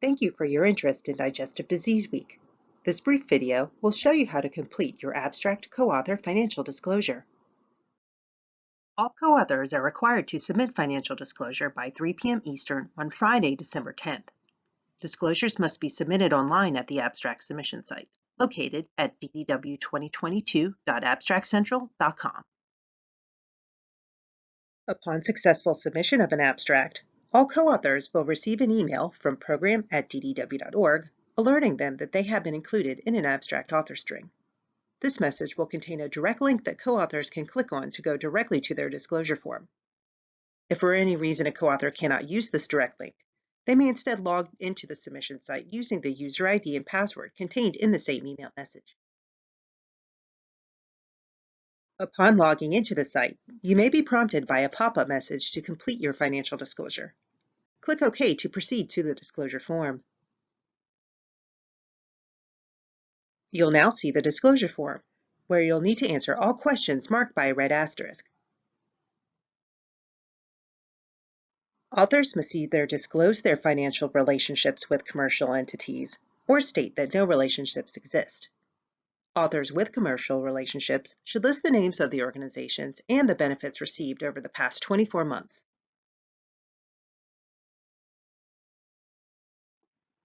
Thank you for your interest in Digestive Disease Week. This brief video will show you how to complete your abstract co-author financial disclosure. All co-authors are required to submit financial disclosure by 3 p.m. Eastern on Friday, December 10th. Disclosures must be submitted online at the abstract submission site, located at ddw2022.abstractcentral.com. Upon successful submission of an abstract, all co-authors will receive an email from program@ddw.org alerting them that they have been included in an abstract author string. This message will contain a direct link that co-authors can click on to go directly to their disclosure form. If for any reason a co-author cannot use this direct link, they may instead log into the submission site using the user ID and password contained in the same email message. Upon logging into the site, you may be prompted by a pop-up message to complete your financial disclosure. Click OK to proceed to the disclosure form. You'll now see the disclosure form, where you'll need to answer all questions marked by a red asterisk. Authors must either disclose their financial relationships with commercial entities or state that no relationships exist. Authors with commercial relationships should list the names of the organizations and the benefits received over the past 24 months.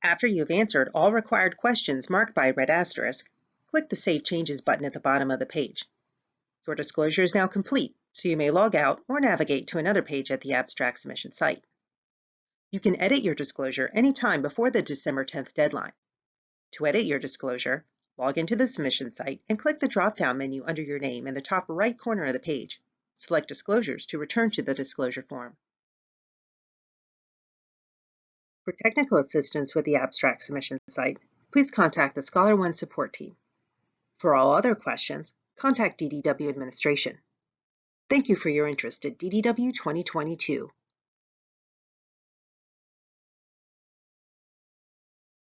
After you've answered all required questions marked by a red asterisk, click the Save Changes button at the bottom of the page. Your disclosure is now complete, so you may log out or navigate to another page at the abstract submission site. You can edit your disclosure anytime before the December 10th deadline. To edit your disclosure, log into the submission site and click the drop-down menu under your name in the top right corner of the page. Select Disclosures to return to the disclosure form. For technical assistance with the abstract submission site, please contact the ScholarOne support team. For all other questions, contact DDW administration. Thank you for your interest in DDW 2022.